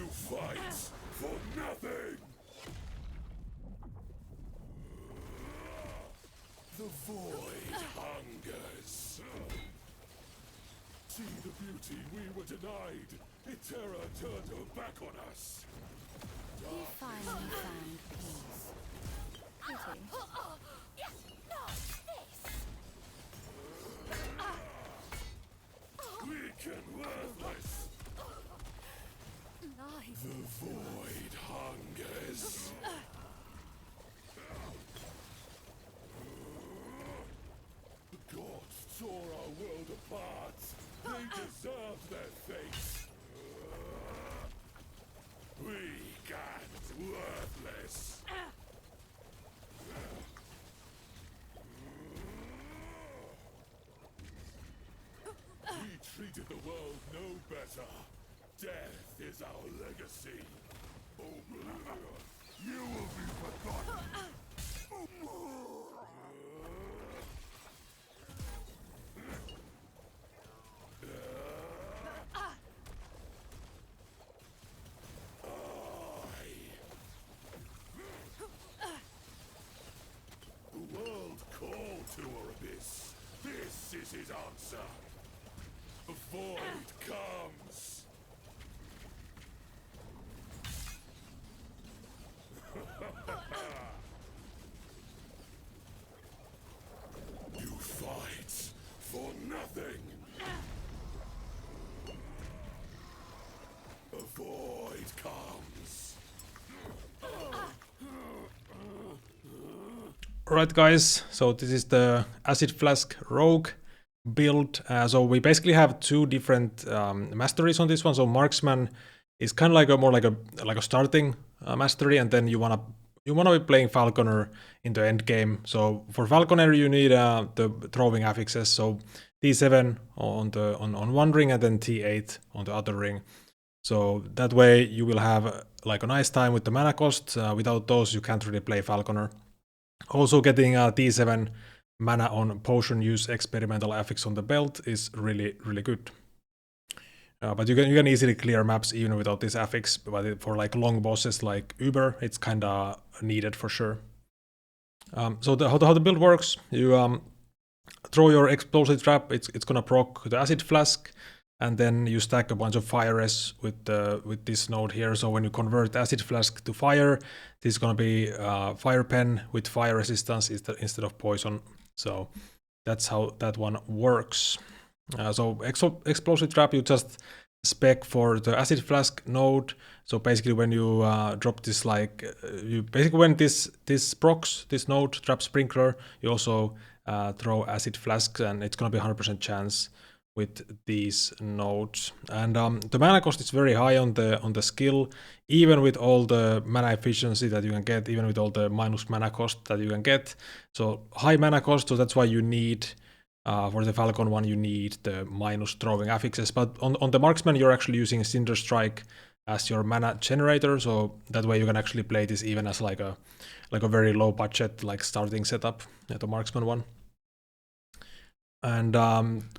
fight for nothing! The void hungers. See the beauty we were denied. Terra turned her back on us. You finally found peace. Pity. Weak and worthless. The void hungers. The gods tore our world apart. They deserved their fate. Weak and worthless. We treated the world no better. Death is our legacy. You will be forgotten. The world called to our abyss. This is his answer. The void comes. You fight for nothing. The void comes. Alright guys, so this is the Acid Flask Rogue build. So we basically have two different masteries on this one. So Marksman is kind of like a more like a starting mastery, and then you wanna be playing Falconer in the end game. So for Falconer you need the throwing affixes. So T7 on one ring and then T8 on the other ring. So that way you will have like a nice time with the mana cost. Without those you can't really play Falconer. Also getting T7 mana on potion use experimental affix on the belt is really good. But you can easily clear maps even without this affix, but for like long bosses like Uber, it's kinda needed for sure. So how the build works, you throw your explosive trap, it's gonna proc the Acid Flask, and then you stack a bunch of fire res with this node here. So when you convert Acid Flask to fire, this is gonna be fire pen with fire resistance instead of poison. So that's how that one works. So explosive trap, you just spec for the Acid Flask node. So basically when you drop this, like when this procs this node trap sprinkler, you also throw Acid Flask, and it's gonna be 100% chance with these nodes. And the mana cost is very high on the skill, even with all the mana efficiency that you can get, even with all the minus mana cost that you can get. So high mana cost, so that's why you need for the Falcon one you need the minus throwing affixes. But on the Marksman you're actually using Cinder Strike as your mana generator, so that way you can actually play this even as like a very low budget like starting setup, the Marksman one. And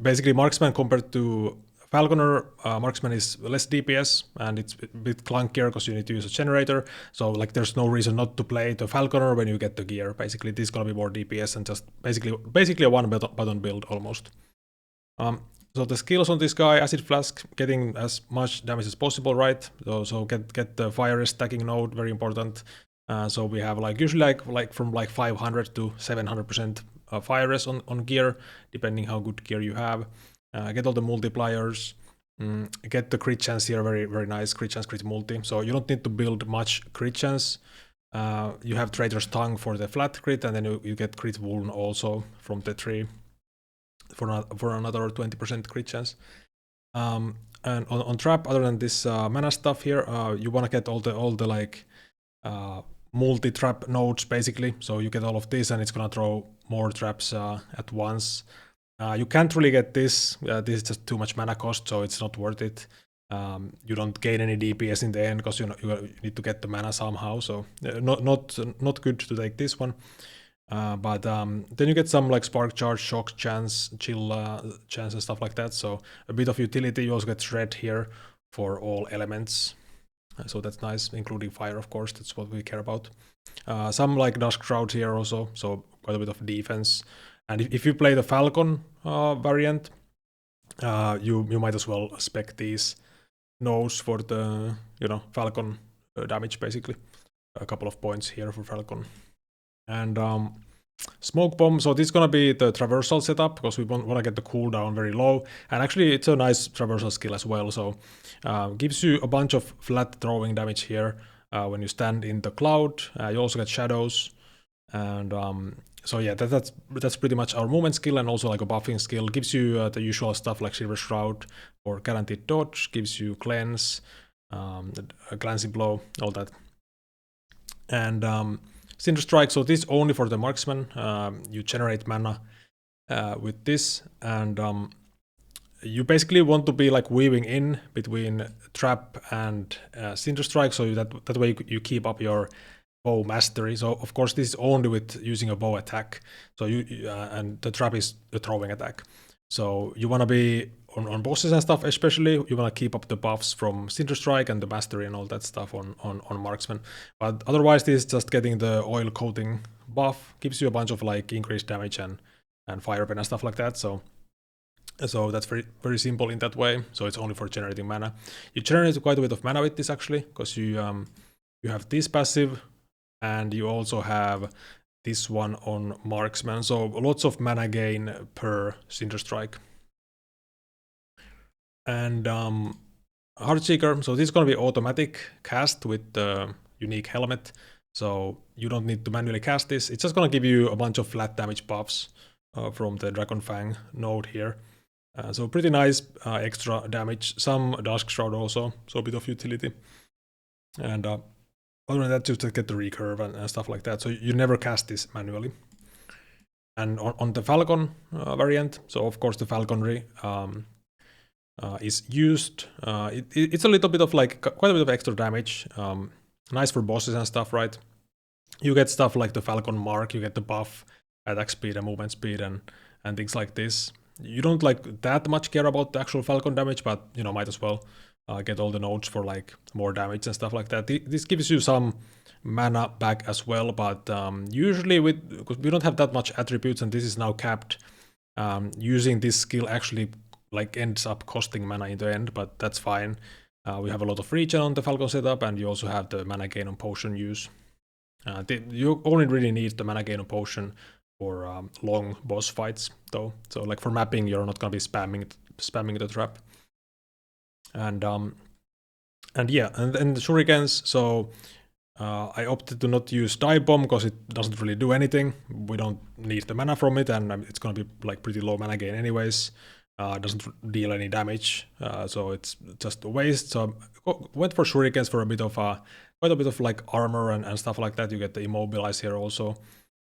basically Marksman compared to Falconer, Marksman is less DPS and it's a bit clunkier because you need to use a generator. So like there's no reason not to play the Falconer when you get the gear. Basically this is gonna be more DPS and just basically a one button build almost. So the skills on this guy, Acid Flask, getting as much damage as possible, right? So get the fire stacking node, very important. So we have like usually like from like 500 to 700% fire res on gear, depending how good gear you have. Get all the multipliers, get the crit chance here, very nice crit chance, crit multi. So you don't need to build much crit chance. You have Traitor's Tongue for the flat crit, and then you get crit wound also from the tree for another 20% crit chance. And on trap, other than this mana stuff here, you want to get all the like multi-trap nodes basically. So you get all of this and it's gonna throw more traps at once. You can't really get this. This is just too much mana cost, so it's not worth it. You don't gain any DPS in the end because you need to get the mana somehow. So not good to take this one. But then you get some like spark charge, shock chance, chill chance and stuff like that. So a bit of utility. You also get shred here for all elements. So that's nice, including fire, of course, that's what we care about. Some like Dusk Shroud here also, so quite a bit of defense. And if you play the Falcon variant, you might as well spec these nose for the, you know, Falcon damage, basically. A couple of points here for Falcon. And Smoke Bomb, so this is gonna be the traversal setup, because we want to get the cooldown very low. And actually it's a nice traversal skill as well, so gives you a bunch of flat throwing damage here when you stand in the cloud. You also get shadows, and so yeah, that's pretty much our movement skill, and also like a buffing skill. Gives you the usual stuff like Silver Shroud or guaranteed dodge, gives you cleanse, a glancing blow, all that. And Cinder Strike, so this is only for the marksman. You generate mana with this, and you basically want to be like weaving in between trap and Cinder Strike, so that way you keep up your bow mastery. So of course this is only with using a bow attack. So and the trap is a throwing attack. So you want to be on bosses and stuff, especially you want to keep up the buffs from Cinder Strike and the mastery and all that stuff on marksman. But otherwise this is just getting the oil coating buff, gives you a bunch of like increased damage and fire pen and stuff like that. So that's very simple in that way. So it's only for generating mana. You generate quite a bit of mana with this actually, because you have this passive, and you also have this one on marksman. So lots of mana gain per Cinder Strike. And Heartseeker, so this is going to be automatic cast with the unique helmet, so you don't need to manually cast this. It's just going to give you a bunch of flat damage buffs from the Dragon Fang node here. So pretty nice extra damage, some Dusk Shroud also, so a bit of utility. And other than that, just to get the recurve and stuff like that, so you never cast this manually. And on the Falcon variant, so of course the falconry is used. It's a little bit of like quite a bit of extra damage. Nice for bosses and stuff, right? You get stuff like the Falcon Mark, you get the buff, attack speed and movement speed and things like this. You don't like that much care about the actual Falcon damage, but you know, might as well get all the nodes for like more damage and stuff like that. This gives you some mana back as well, but usually because we don't have that much attributes and this is now capped, using this skill actually like ends up costing mana in the end, but that's fine. We have a lot of regen on the Falcon setup, and you also have the mana gain on potion use. You only really need the mana gain on potion for long boss fights though. So like for mapping, you're not gonna be spamming the trap. And yeah, and the shurikens, so I opted to not use dive bomb because it doesn't really do anything. We don't need the mana from it, and it's gonna be like pretty low mana gain anyways. Doesn't deal any damage, so it's just a waste. So I went for shurikens for a bit of quite a bit of like armor and stuff like that. You get the immobilize here also,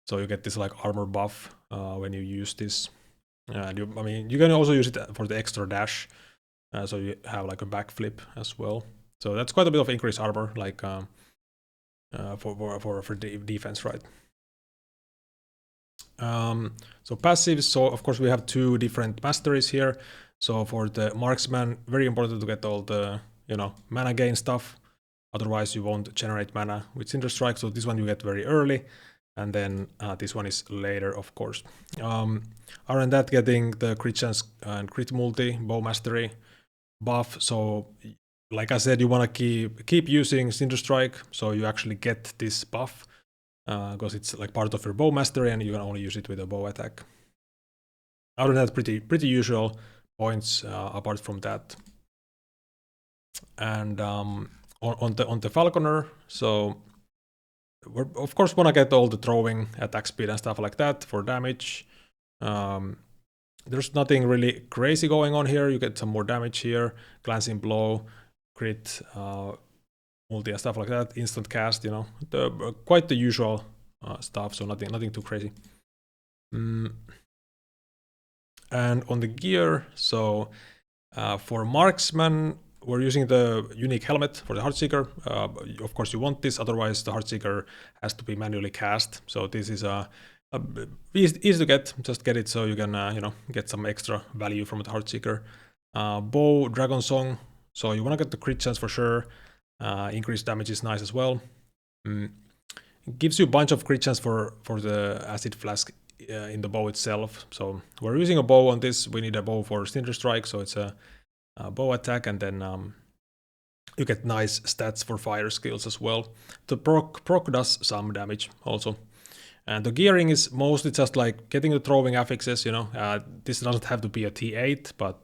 so you get this like armor buff when you use this. I mean, you can also use it for the extra dash, so you have like a backflip as well. So that's quite a bit of increased armor, like for defense, right? So passives, so of course we have two different masteries here. So for the marksman, very important to get all the, you know, mana gain stuff, otherwise you won't generate mana with Cinder Strike. So this one you get very early, and then this one is later, of course. Other than that, getting the crit chance and crit multi bow mastery buff. So like I said, you want to keep using Cinder Strike, so you actually get this buff. Because it's like part of your bow mastery and you can only use it with a bow attack. Other than that, pretty usual points apart from that. And on the falconer, so we of course want to get all the throwing, attack speed and stuff like that for damage. There's nothing really crazy going on here. You get some more damage here, glancing blow, crit, multi and stuff like that, instant cast, you know, quite the usual stuff, so nothing too crazy. And on the gear, so for marksman, we're using the unique helmet for the Heartseeker. Of course you want this, otherwise the Heartseeker has to be manually cast. So this is easy to get, just get it so you can you know, get some extra value from the Heartseeker. Bow, Dragon Song, so you want to get the crit chance for sure. Increased damage is nice as well. It gives you a bunch of crit chance for the acid flask in the bow itself. So we're using a bow on this. We need a bow for Cinder Strike, so it's a bow attack, and then you get nice stats for fire skills as well. The proc does some damage also. And the gearing is mostly just like getting the throwing affixes, you know. This doesn't have to be a T8, but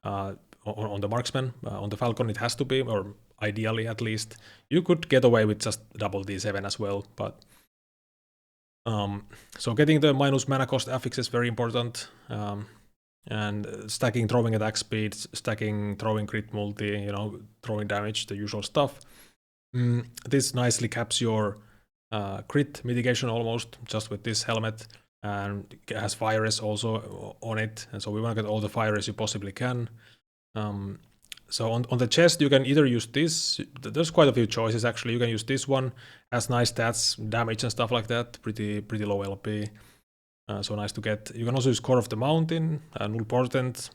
on the marksman, on the falcon it has to be, or ideally at least. You could get away with just double D7 as well, but so getting the minus mana cost affix is very important. And stacking throwing attack speed, stacking throwing crit multi, you know, throwing damage, the usual stuff. This nicely caps your crit mitigation almost, just with this helmet, and it has fire res also on it, and so we want to get all the fire res you possibly can. So on the chest you can either use this, there's quite a few choices actually. You can use this one, has nice stats, damage and stuff like that, pretty low LP, so nice to get. You can also use Core of the Mountain, Null Portent,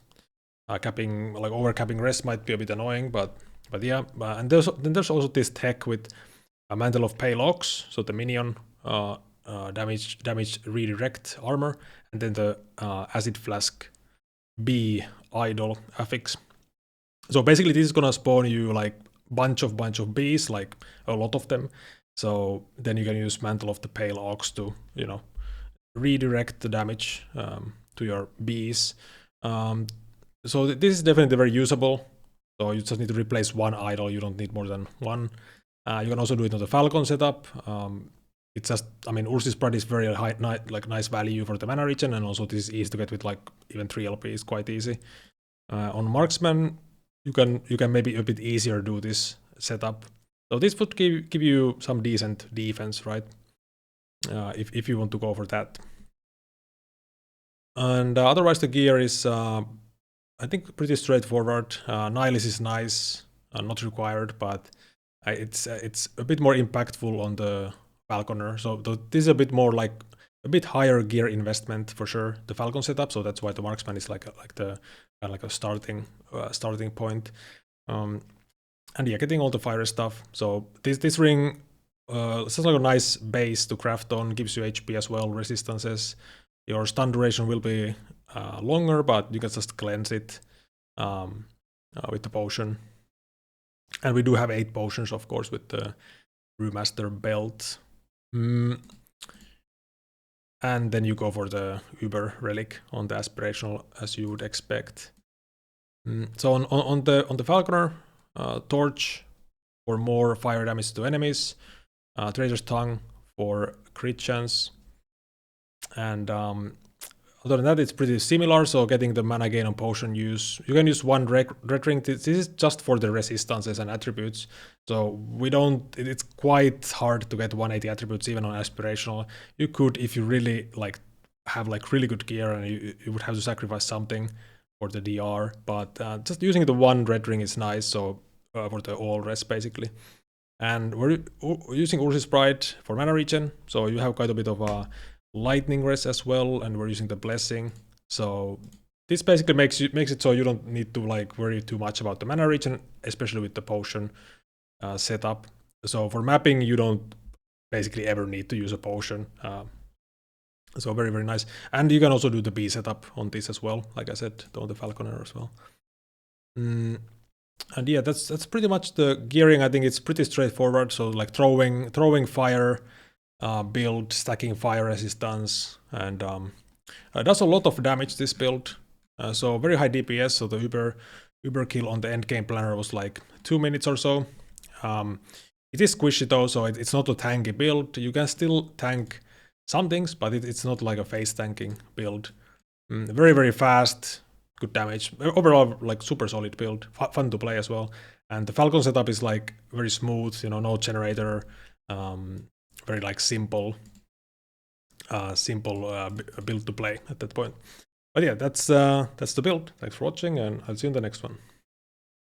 capping, like overcapping rest might be a bit annoying, but yeah. And then there's also this tech with a Mantle of Pale Ox, so the minion damage redirect armor, and then the Acid Flask B idol affix. So basically this is gonna spawn you like bunch of bees, like a lot of them. So then you can use Mantle of the Pale Ox to, you know, redirect the damage to your bees. So this is definitely very usable. So you just need to replace one idol, you don't need more than one. You can also do it on the Falcon setup. It's just, I mean, Ursis Pride is very high, like nice value for the mana regen, and also this is easy to get with like even 3 LP is quite easy. On Marksman, you can maybe a bit easier do this setup. So this would give you some decent defense, right? If you want to go for that. And otherwise the gear is, I think, pretty straightforward. Nihilus is nice, not required, but it's a bit more impactful on the Falconer. So this is a bit more like a bit higher gear investment for sure, the Falcon setup. So that's why the Marksman is like a starting point. And yeah, getting all the fire stuff. So this ring it's like a nice base to craft on, gives you HP as well, resistances. Your stun duration will be longer, but you can just cleanse it with the potion. And we do have 8 potions, of course, with the Brewmaster belt. And then you go for the Uber relic on the aspirational, as you would expect. So on the Falconer, Torch for more fire damage to enemies, Traitor's Tongue for crit chance, and other than that, it's pretty similar. So getting the mana gain on potion use, you can use one red ring. This is just for the resistances and attributes. So we don't. It's quite hard to get 180 attributes even on aspirational. You could, if you really like have like really good gear, and you would have to sacrifice something for the DR. But just using the one red ring is nice. So for the all rest basically. And we're using Ursis Pride for mana regen. So you have quite a bit of a lightning rest as well, and we're using the blessing. So this basically makes it so you don't need to like worry too much about the mana regen, especially with the potion setup. So for mapping, you don't basically ever need to use a potion. So very nice. And you can also do the B setup on this as well, like I said, on the Falconer as well. And yeah, that's pretty much the gearing. I think it's pretty straightforward. So like throwing fire build, stacking fire resistance, and does a lot of damage, this build. So very high DPS. So the Uber kill on the endgame planner was like 2 minutes or so. It is squishy though, so it's not a tanky build. You can still tank some things, but it's not like a face tanking build. Very fast, good damage. Overall, like super solid build, fun to play as well. And the Falcon setup is like very smooth, you know, no generator, very like simple build to play at that point. But yeah, that's the build. Thanks for watching, and I'll see you in the next one.